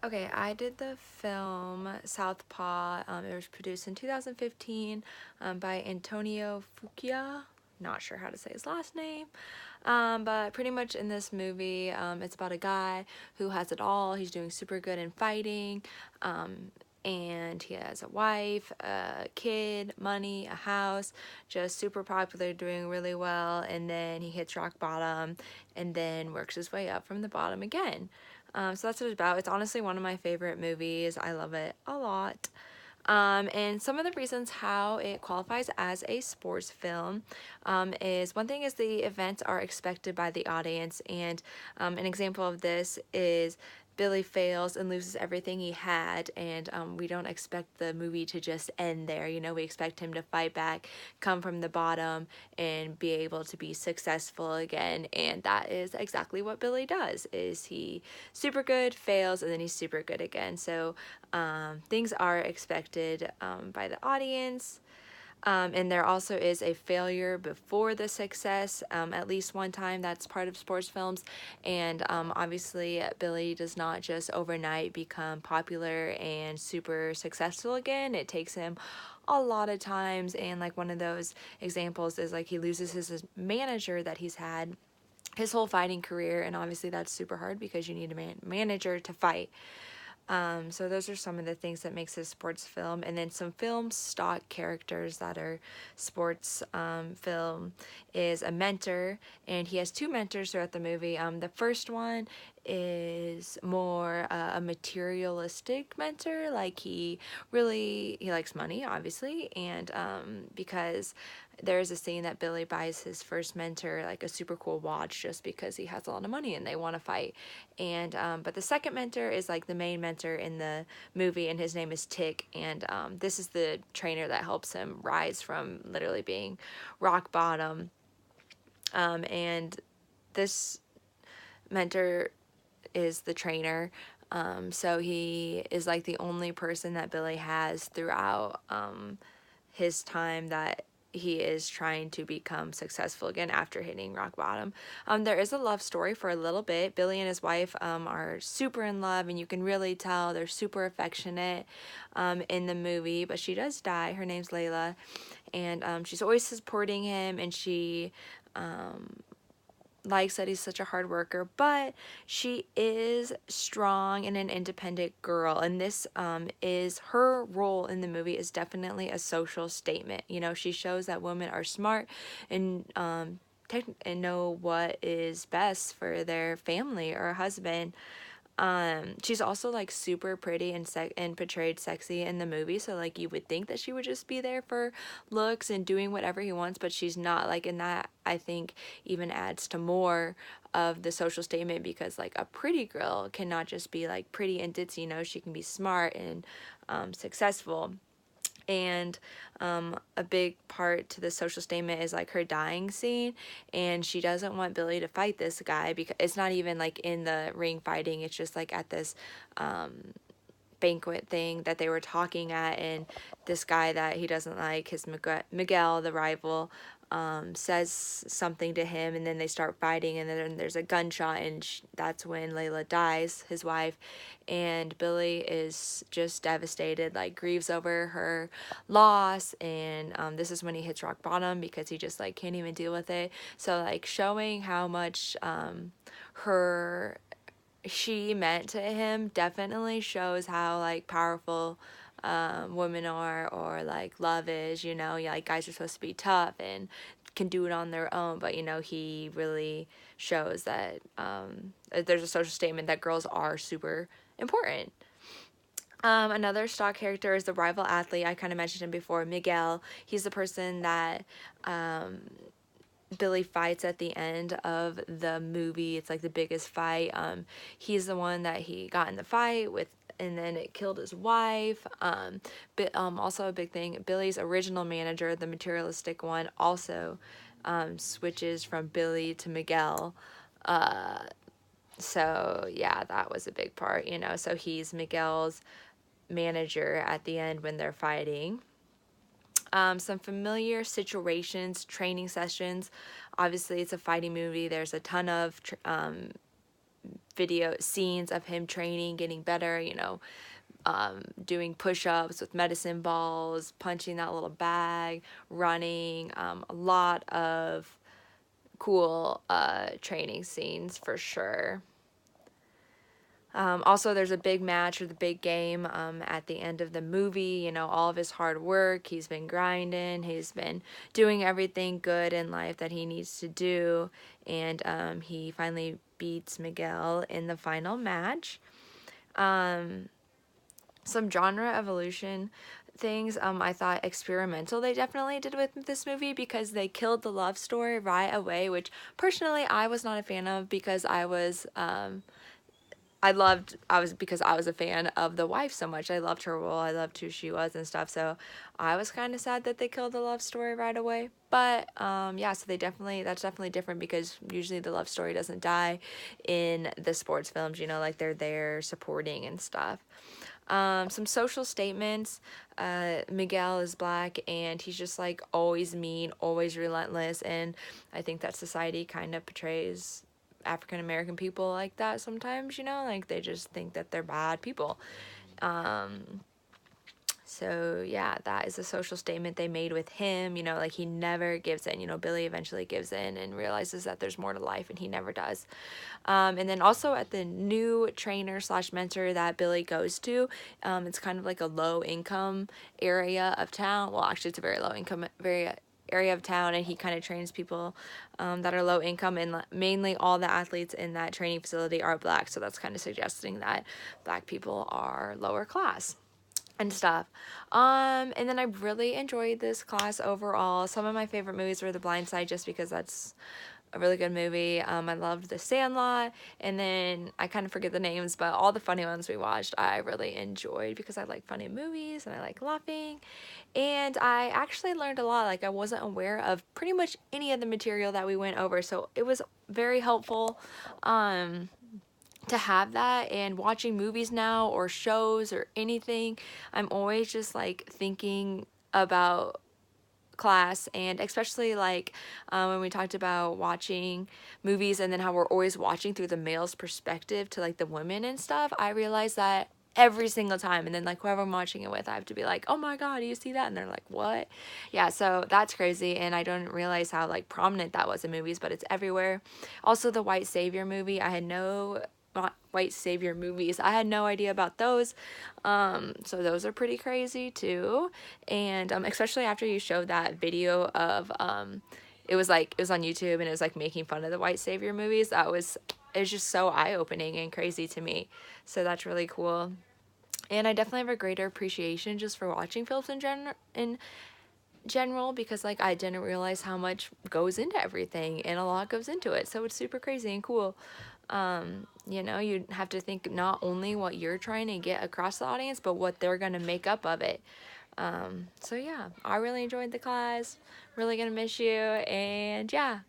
Okay, I did the film Southpaw. It was produced in 2015 by Antonio Fuqua. Not sure how to say his last name. But pretty much in this movie, it's about a guy who has it all. He's doing super good in fighting. And he has a wife, a kid, money, a house, just super popular, doing really well. And then he hits rock bottom and then works his way up from the bottom again. So that's what it's about. It's honestly one of my favorite movies. I love it a lot. And some of the reasons how it qualifies as a sports film is one thing is the events are expected by the audience, and an example of this is Billy fails and loses everything he had, and we don't expect the movie to just end there. You know, we expect him to fight back, come from the bottom, and be able to be successful again. And that is exactly what Billy does. Is he super good, fails, and then he's super good again. So things are expected by the audience. And there also is a failure before the success, at least one time. That's part of sports films. And obviously, Billy does not just overnight become popular and super successful again. It takes him a lot of times. And like one of those examples is like he loses his manager that he's had his whole fighting career. And obviously, that's super hard because you need a manager to fight. So those are some of the things that makes a sports film. And then some film stock characters that are sports film is a mentor, and he has two mentors throughout the movie. The first one is more a materialistic mentor, like he likes money, obviously, and because there's a scene that Billy buys his first mentor like a super cool watch just because he has a lot of money and they want to fight. And but the second mentor is like the main mentor in the movie, and his name is Tick, and this is the trainer that helps him rise from literally being rock bottom. And this mentor is the trainer. So he is like the only person that Billy has throughout his time that he is trying to become successful again after hitting rock bottom. There is a love story for a little bit. Billy and his wife are super in love, and you can really tell they're super affectionate in the movie, but she does die. Her name's Layla, and she's always supporting him, and she likes that he's such a hard worker, but she is strong and an independent girl. And this is her role in the movie is definitely a social statement. You know, she shows that women are smart and and know what is best for their family or husband. She's also like super pretty and portrayed sexy in the movie, so like you would think that she would just be there for looks and doing whatever he wants, but she's not. Like, and that I think even adds to more of the social statement, because like a pretty girl cannot just be like pretty and ditzy, you know, she can be smart and successful. And a big part to the social statement is like her dying scene, and she doesn't want Billy to fight this guy because it's not even like in the ring fighting, it's just like at this banquet thing that they were talking at, and this guy that he doesn't like, his Miguel, the rival, says something to him, and then they start fighting, and then there's a gunshot, and that's when Layla dies, his wife, and Billy is just devastated, like grieves over her loss, and this is when he hits rock bottom because he just like can't even deal with it. So like showing how much her she meant to him definitely shows how like powerful women are, or like love is, you know. Yeah, like guys are supposed to be tough and can do it on their own, but you know, he really shows that there's a social statement that girls are super important. Another stock character is the rival athlete. I kind of mentioned him before, Miguel. He's the person that Billy fights at the end of the movie. It's like the biggest fight. He's the one that he got in the fight with, and then it killed his wife. But also a big thing, Billy's original manager, the materialistic one, also switches from Billy to Miguel. So yeah, that was a big part, you know. So he's Miguel's manager at the end when they're fighting. Some familiar situations, training sessions. Obviously, it's a fighting movie. There's a ton of video scenes of him training, getting better, you know, doing push-ups with medicine balls, punching that little bag, running, a lot of cool training scenes for sure. Also, there's a big match or the big game at the end of the movie. You know, all of his hard work, he's been grinding, he's been doing everything good in life that he needs to do, and he finally beats Miguel in the final match. Some genre evolution things I thought experimental they definitely did with this movie, because they killed the love story right away, which personally I was not a fan of, because I was because I was a fan of the wife so much. I loved her role, I loved who she was and stuff, so I was kind of sad that they killed the love story right away. But yeah, so that's definitely different, because usually the love story doesn't die in the sports films, you know, like they're there supporting and stuff. Some social statements. Miguel is black, and he's just like always mean, always relentless, and I think that society kind of portrays African American people like that sometimes, you know, like they just think that they're bad people. So yeah, that is a social statement they made with him, you know, like he never gives in. You know, Billy eventually gives in and realizes that there's more to life, and he never does. And then also at the new trainer slash mentor that Billy goes to, it's kind of like a low income area of town. Well, actually it's a very low income area of town, and he kind of trains people that are low income, and mainly all the athletes in that training facility are black, so that's kind of suggesting that black people are lower class and stuff. And then I really enjoyed this class overall. Some of my favorite movies were The Blind Side, just because that's a really good movie. I loved The Sandlot, and then I kind of forget the names, but all the funny ones we watched I really enjoyed, because I like funny movies and I like laughing. And I actually learned a lot. Like, I wasn't aware of pretty much any of the material that we went over, so it was very helpful to have that. And watching movies now or shows or anything, I'm always just like thinking about class, and especially like when we talked about watching movies and then how we're always watching through the male's perspective to like the women and stuff, I realized that every single time. And then like whoever I'm watching it with, I have to be like, oh my god, do you see that? And they're like, what? Yeah, so that's crazy, and I don't realize how like prominent that was in movies, but it's everywhere. Also, the white savior movie, I had no white savior movies, I had no idea about those. So those are pretty crazy too. And especially after you showed that video of it was on YouTube, and it was like making fun of the white savior movies. It was just so eye-opening and crazy to me, so that's really cool. And I definitely have a greater appreciation just for watching films in general, because like I didn't realize how much goes into everything, and a lot goes into it, so it's super crazy and cool. You know, you have to think not only what you're trying to get across the audience, but what they're gonna make up of it. So yeah, I really enjoyed the class, really gonna miss you, and yeah,